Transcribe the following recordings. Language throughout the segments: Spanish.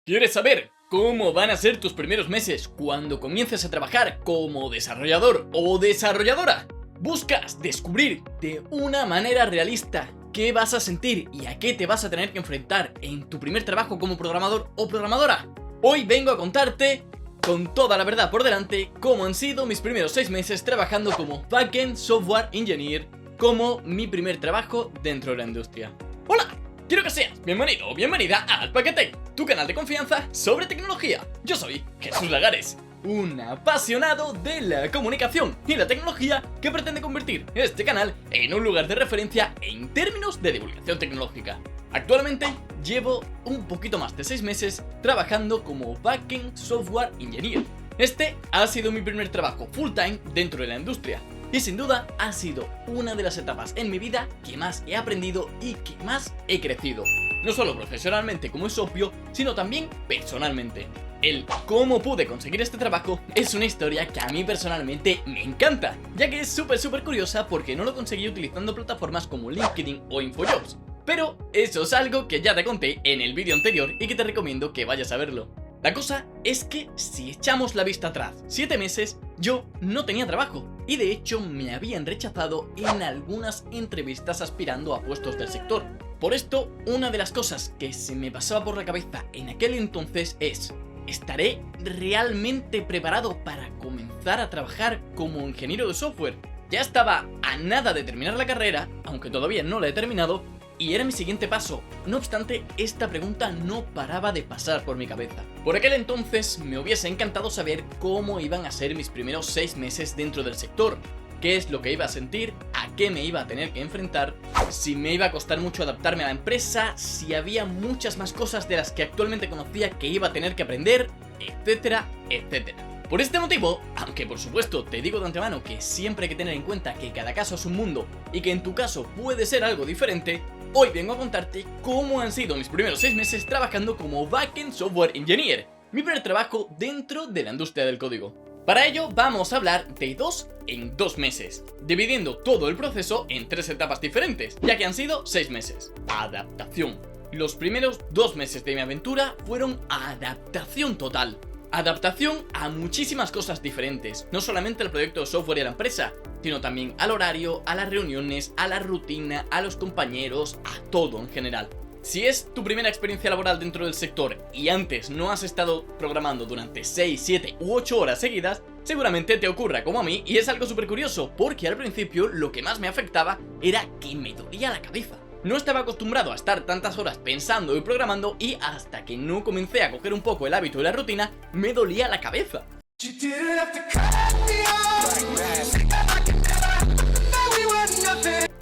¿Quieres saber cómo van a ser tus primeros meses cuando comiences a trabajar como desarrollador o desarrolladora? ¿Buscas descubrir de una manera realista qué vas a sentir y a qué te vas a tener que enfrentar en tu primer trabajo como programador o programadora? Hoy vengo a contarte, con toda la verdad por delante, cómo han sido mis primeros 6 meses trabajando como Backend Software Engineer, como mi primer trabajo dentro de la industria. ¡Hola! Quiero que seas bienvenido o bienvenida a Alpacatec, tu canal de confianza sobre tecnología. Yo soy Jesús Lagares, un apasionado de la comunicación y la tecnología que pretende convertir este canal en un lugar de referencia en términos de divulgación tecnológica. Actualmente llevo un poquito más de 6 meses trabajando como Backend Software Engineer. Este ha sido mi primer trabajo full time dentro de la industria. Y sin duda ha sido una de las etapas en mi vida que más he aprendido y que más he crecido. No solo profesionalmente, como es obvio, sino también personalmente. El cómo pude conseguir este trabajo es una historia que a mí personalmente me encanta, ya que es súper curiosa porque no lo conseguí utilizando plataformas como LinkedIn o InfoJobs. Pero eso es algo que ya te conté en el vídeo anterior y que te recomiendo que vayas a verlo. La cosa es que si echamos la vista atrás 7 meses, yo no tenía trabajo y de hecho me habían rechazado en algunas entrevistas aspirando a puestos del sector. Por esto, una de las cosas que se me pasaba por la cabeza en aquel entonces es: ¿estaré realmente preparado para comenzar a trabajar como ingeniero de software? Ya estaba a nada de terminar la carrera, aunque todavía no la he terminado, y era mi siguiente paso. No obstante, esta pregunta no paraba de pasar por mi cabeza. Por aquel entonces me hubiese encantado saber cómo iban a ser mis primeros 6 meses dentro del sector, qué es lo que iba a sentir, a qué me iba a tener que enfrentar, si me iba a costar mucho adaptarme a la empresa, si había muchas más cosas de las que actualmente conocía que iba a tener que aprender, etcétera, etcétera. Por este motivo, aunque por supuesto te digo de antemano que siempre hay que tener en cuenta que cada caso es un mundo y que en tu caso puede ser algo diferente, hoy vengo a contarte cómo han sido mis primeros 6 meses trabajando como Backend Software Engineer, mi primer trabajo dentro de la industria del código. Para ello vamos a hablar de 2 en 2 meses, dividiendo todo el proceso en 3 etapas diferentes, ya que han sido 6 meses. Adaptación. Los primeros 2 meses de mi aventura fueron adaptación total. Adaptación a muchísimas cosas diferentes, no solamente al proyecto de software y a la empresa, sino también al horario, a las reuniones, a la rutina, a los compañeros, a todo en general. Si es tu primera experiencia laboral dentro del sector y antes no has estado programando durante 6, 7 u 8 horas seguidas, seguramente te ocurra como a mí y es algo súper curioso, porque al principio lo que más me afectaba era que me dolía la cabeza. No estaba acostumbrado a estar tantas horas pensando y programando y hasta que no comencé a coger un poco el hábito y la rutina, me dolía la cabeza.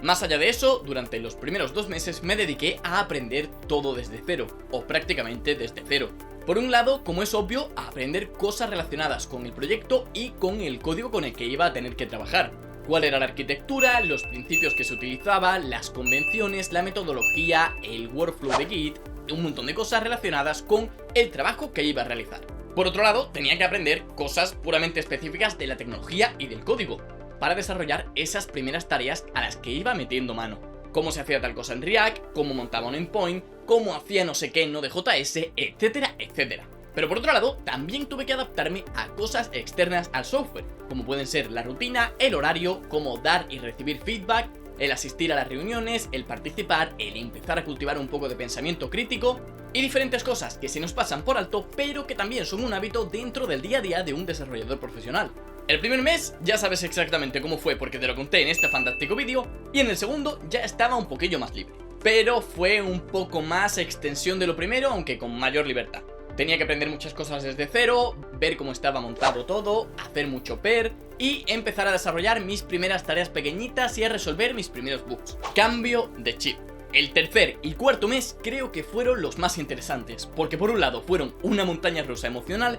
Más allá de eso, durante los primeros 2 meses me dediqué a aprender todo desde cero, o prácticamente desde cero. Por un lado, como es obvio, a aprender cosas relacionadas con el proyecto y con el código con el que iba a tener que trabajar. Cuál era la arquitectura, los principios que se utilizaban, las convenciones, la metodología, el workflow de Git, un montón de cosas relacionadas con el trabajo que iba a realizar. Por otro lado, tenía que aprender cosas puramente específicas de la tecnología y del código, para desarrollar esas primeras tareas a las que iba metiendo mano. Cómo se hacía tal cosa en React, cómo montaba un endpoint, cómo hacía no sé qué en Node.js, etcétera, etcétera. Pero por otro lado, también tuve que adaptarme a cosas externas al software, como pueden ser la rutina, el horario, cómo dar y recibir feedback, el asistir a las reuniones, el participar, el empezar a cultivar un poco de pensamiento crítico y diferentes cosas que se nos pasan por alto, pero que también son un hábito dentro del día a día de un desarrollador profesional. El primer mes ya sabes exactamente cómo fue porque te lo conté en este fantástico vídeo, y en el segundo ya estaba un poquillo más libre. Pero fue un poco más extensión de lo primero, aunque con mayor libertad. Tenía que aprender muchas cosas desde cero, ver cómo estaba montado todo, hacer mucho PER y empezar a desarrollar mis primeras tareas pequeñitas y a resolver mis primeros bugs. Cambio de chip. El tercer y cuarto mes creo que fueron los más interesantes, porque por un lado fueron una montaña rusa emocional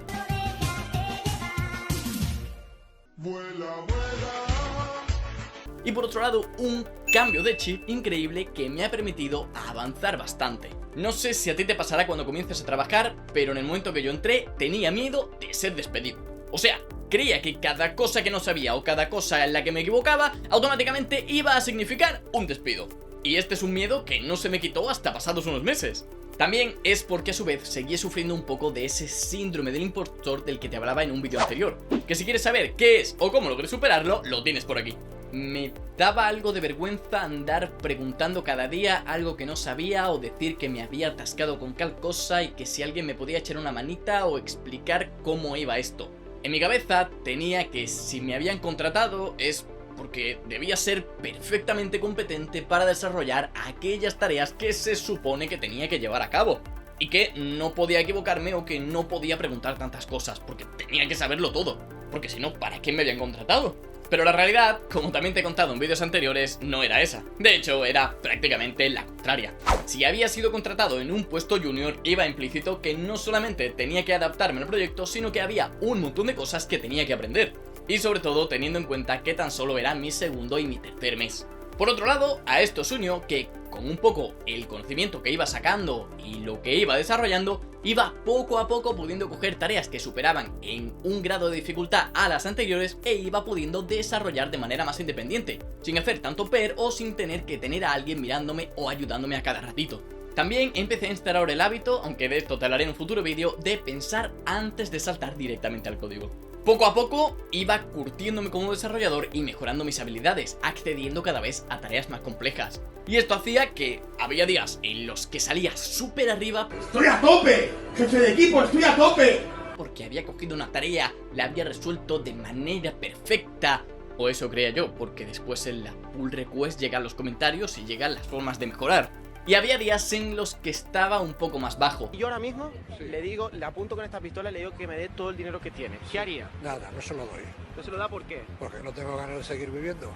y por otro lado un cambio de chip increíble que me ha permitido avanzar bastante. No sé si a ti te pasará cuando comiences a trabajar, pero en el momento que yo entré tenía miedo de ser despedido. O sea, creía que cada cosa que no sabía o cada cosa en la que me equivocaba automáticamente iba a significar un despido. Y este es un miedo que no se me quitó hasta pasados unos meses. También es porque a su vez seguía sufriendo un poco de ese síndrome del impostor del que te hablaba en un vídeo anterior, que si quieres saber qué es o cómo logré superarlo, lo tienes por aquí. Me daba algo de vergüenza andar preguntando cada día algo que no sabía o decir que me había atascado con tal cosa y que si alguien me podía echar una manita o explicar cómo iba esto. En mi cabeza tenía que si me habían contratado es porque debía ser perfectamente competente para desarrollar aquellas tareas que se supone que tenía que llevar a cabo. Y que no podía equivocarme o que no podía preguntar tantas cosas, porque tenía que saberlo todo. Porque si no, ¿para qué me habían contratado? Pero la realidad, como también te he contado en vídeos anteriores, no era esa. De hecho, era prácticamente la contraria. Si había sido contratado en un puesto junior, iba implícito que no solamente tenía que adaptarme al proyecto, sino que había un montón de cosas que tenía que aprender. Y sobre todo teniendo en cuenta que tan solo era mi segundo y mi tercer mes. Por otro lado, a esto se unió que, con un poco el conocimiento que iba sacando y lo que iba desarrollando, iba poco a poco pudiendo coger tareas que superaban en un grado de dificultad a las anteriores e iba pudiendo desarrollar de manera más independiente, sin hacer tanto pair o sin tener que tener a alguien mirándome o ayudándome a cada ratito. También empecé a instaurar el hábito, aunque de esto te hablaré en un futuro vídeo, de pensar antes de saltar directamente al código. Poco a poco iba curtiéndome como desarrollador y mejorando mis habilidades, accediendo cada vez a tareas más complejas. Y esto hacía que había días en los que salía súper arriba. ¡Estoy a tope! ¡Jefe de equipo, estoy a tope! Porque había cogido una tarea, la había resuelto de manera perfecta. O eso creía yo, porque después en la pull request llegan los comentarios y llegan las formas de mejorar. Y había días en los que estaba un poco más bajo. Yo ahora mismo le digo, le apunto con esta pistola y le digo que me dé todo el dinero que tiene. ¿Qué haría? Nada, no se lo doy. ¿No se lo da por qué? Porque no tengo ganas de seguir viviendo.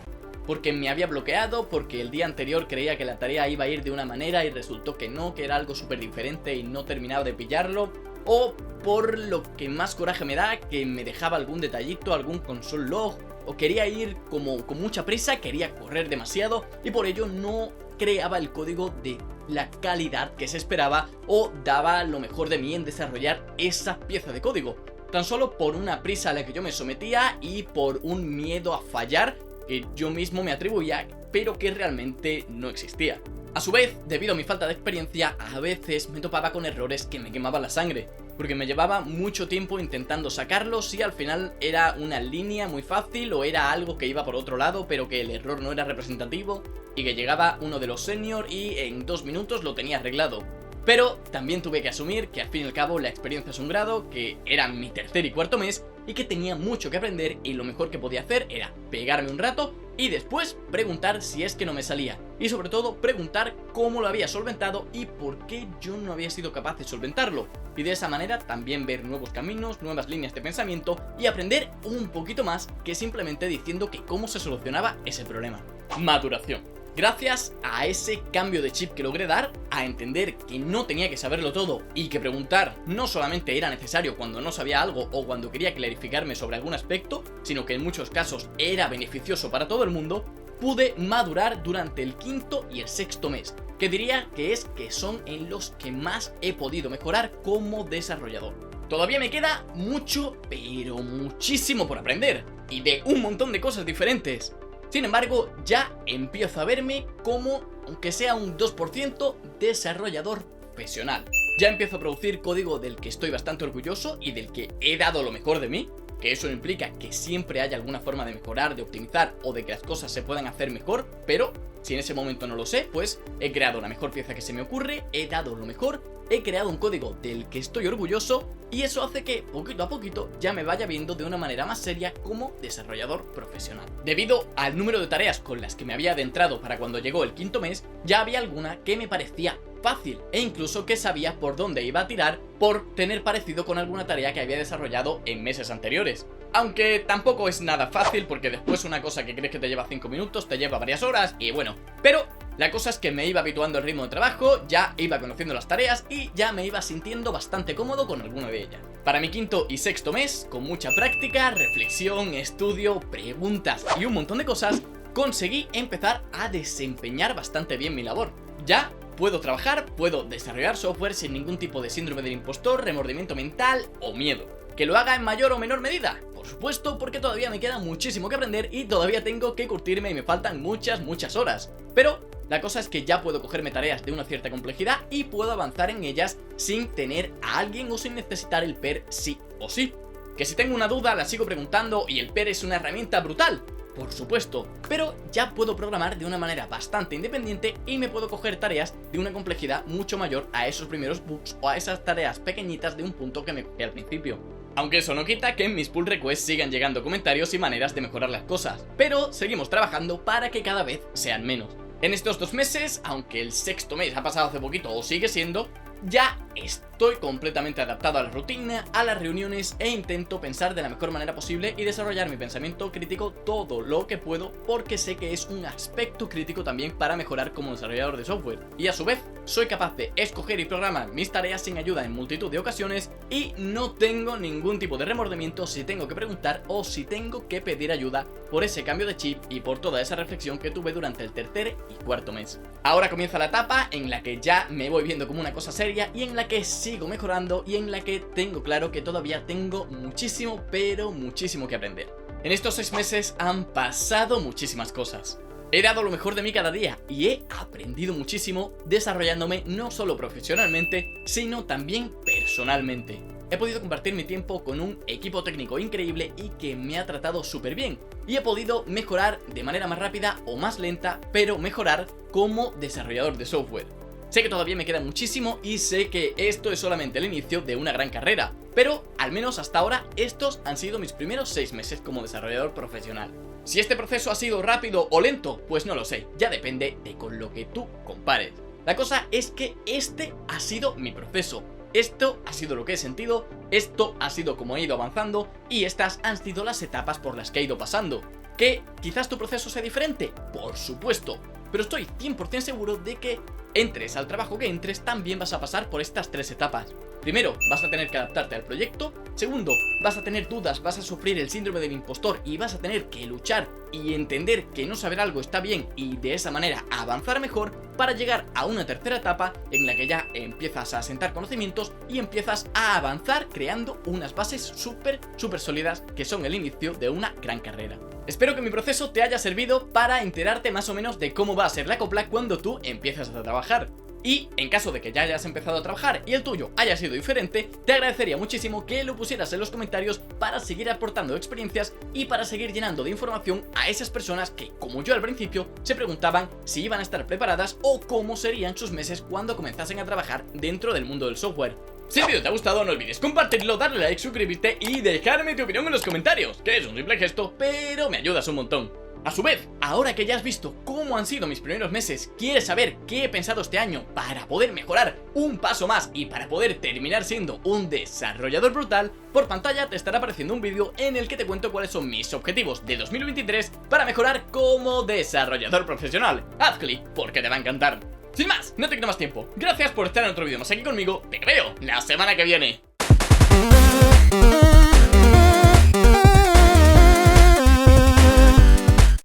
Porque me había bloqueado, porque el día anterior creía que la tarea iba a ir de una manera y resultó que no, que era algo súper diferente y no terminaba de pillarlo. O por lo que más coraje me da, que me dejaba algún detallito, algún console log, o quería ir como con mucha prisa, quería correr demasiado y por ello no creaba el código de la calidad que se esperaba o daba lo mejor de mí en desarrollar esa pieza de código. Tan solo por una prisa a la que yo me sometía y por un miedo a fallar que yo mismo me atribuía, pero que realmente no existía. A su vez, debido a mi falta de experiencia, a veces me topaba con errores que me quemaban la sangre, porque me llevaba mucho tiempo intentando sacarlos y al final era una línea muy fácil o era algo que iba por otro lado pero que el error no era representativo y que llegaba uno de los senior y en 2 minutos lo tenía arreglado. Pero también tuve que asumir que al fin y al cabo la experiencia es un grado, que era mi tercer y cuarto mes y que tenía mucho que aprender y lo mejor que podía hacer era pegarme un rato y después preguntar si es que no me salía y sobre todo preguntar cómo lo había solventado y por qué yo no había sido capaz de solventarlo y de esa manera también ver nuevos caminos, nuevas líneas de pensamiento y aprender un poquito más que simplemente diciendo que cómo se solucionaba ese problema. Maduración. Gracias a ese cambio de chip que logré dar, a entender que no tenía que saberlo todo y que preguntar no solamente era necesario cuando no sabía algo o cuando quería clarificarme sobre algún aspecto, sino que en muchos casos era beneficioso para todo el mundo, pude madurar durante el quinto y el sexto mes, que diría que son en los que más he podido mejorar como desarrollador. Todavía me queda mucho, pero muchísimo por aprender, y de un montón de cosas diferentes. Sin embargo, ya empiezo a verme como, aunque sea un 2%, desarrollador profesional. Ya empiezo a producir código del que estoy bastante orgulloso y del que he dado lo mejor de mí, que eso implica que siempre haya alguna forma de mejorar, de optimizar o de que las cosas se puedan hacer mejor, pero si en ese momento no lo sé, pues he creado la mejor pieza que se me ocurre, he dado lo mejor, he creado un código del que estoy orgulloso y eso hace que poquito a poquito ya me vaya viendo de una manera más seria como desarrollador profesional. Debido al número de tareas con las que me había adentrado para cuando llegó el quinto mes, ya había alguna que me parecía fácil e incluso que sabía por dónde iba a tirar por tener parecido con alguna tarea que había desarrollado en meses anteriores. Aunque tampoco es nada fácil porque después una cosa que crees que te lleva 5 minutos te lleva varias horas y bueno, pero la cosa es que me iba habituando al ritmo de trabajo, ya iba conociendo las tareas y ya me iba sintiendo bastante cómodo con alguna de ellas. Para mi quinto y sexto mes, con mucha práctica, reflexión, estudio, preguntas y un montón de cosas, conseguí empezar a desempeñar bastante bien mi labor. Ya puedo trabajar, puedo desarrollar software sin ningún tipo de síndrome del impostor, remordimiento mental o miedo. ¿Que lo haga en mayor o menor medida? Por supuesto, porque todavía me queda muchísimo que aprender y todavía tengo que curtirme y me faltan muchas horas. Pero la cosa es que ya puedo cogerme tareas de una cierta complejidad y puedo avanzar en ellas sin tener a alguien o sin necesitar el PER sí o sí. Que si tengo una duda la sigo preguntando y el PER es una herramienta brutal, por supuesto, pero ya puedo programar de una manera bastante independiente y me puedo coger tareas de una complejidad mucho mayor a esos primeros bugs o a esas tareas pequeñitas de un punto que me cogí al principio. Aunque eso no quita que en mis pull requests sigan llegando comentarios y maneras de mejorar las cosas, pero seguimos trabajando para que cada vez sean menos. En estos 2 meses, aunque el 6º mes ha pasado hace poquito o sigue siendo, ya estoy completamente adaptado a la rutina, a las reuniones e intento pensar de la mejor manera posible y desarrollar mi pensamiento crítico todo lo que puedo porque sé que es un aspecto crítico también para mejorar como desarrollador de software. Y a su vez, soy capaz de escoger y programar mis tareas sin ayuda en multitud de ocasiones y no tengo ningún tipo de remordimiento si tengo que preguntar o si tengo que pedir ayuda por ese cambio de chip y por toda esa reflexión que tuve durante el 3er y 4º mes. Ahora comienza la etapa en la que ya me voy viendo como una cosa seria y en la que sigo mejorando y en la que tengo claro que todavía tengo muchísimo, pero muchísimo que aprender. En estos 6 meses han pasado muchísimas cosas. He dado lo mejor de mí cada día y he aprendido muchísimo desarrollándome no solo profesionalmente, sino también personalmente. He podido compartir mi tiempo con un equipo técnico increíble y que me ha tratado súper bien. Y he podido mejorar de manera más rápida o más lenta, pero mejorar como desarrollador de software. Sé que todavía me queda muchísimo y sé que esto es solamente el inicio de una gran carrera, pero al menos hasta ahora estos han sido mis primeros 6 meses como desarrollador profesional. Si este proceso ha sido rápido o lento, pues no lo sé, ya depende de con lo que tú compares. La cosa es que este ha sido mi proceso. Esto ha sido lo que he sentido, esto ha sido como he ido avanzando y estas han sido las etapas por las que he ido pasando. ¿Que quizás tu proceso sea diferente? Por supuesto, pero estoy 100% seguro de que entres al trabajo que entres también vas a pasar por estas 3 etapas. Primero, vas a tener que adaptarte al proyecto. Segundo, vas a tener dudas, vas a sufrir el síndrome del impostor y vas a tener que luchar y entender que no saber algo está bien y de esa manera avanzar mejor para llegar a una 3ª etapa en la que ya empiezas a asentar conocimientos y empiezas a avanzar creando unas bases súper sólidas que son el inicio de una gran carrera. Espero que mi proceso te haya servido para enterarte más o menos de cómo va a ser la copla cuando tú empiezas a trabajar. Y en caso de que ya hayas empezado a trabajar y el tuyo haya sido diferente, te agradecería muchísimo que lo pusieras en los comentarios para seguir aportando experiencias y para seguir llenando de información a esas personas que, como yo al principio, se preguntaban si iban a estar preparadas o cómo serían sus meses cuando comenzasen a trabajar dentro del mundo del software. Si el vídeo te ha gustado, no olvides compartirlo, darle like, suscribirte y dejarme tu opinión en los comentarios, que es un simple gesto, pero me ayudas un montón. A su vez, ahora que ya has visto cómo han sido mis primeros meses, quieres saber qué he pensado este año para poder mejorar un paso más y para poder terminar siendo un desarrollador brutal, por pantalla te estará apareciendo un vídeo en el que te cuento cuáles son mis objetivos de 2023 para mejorar como desarrollador profesional. Haz clic porque te va a encantar. Sin más, no te quito más tiempo. Gracias por estar en otro vídeo más aquí conmigo. Te veo la semana que viene.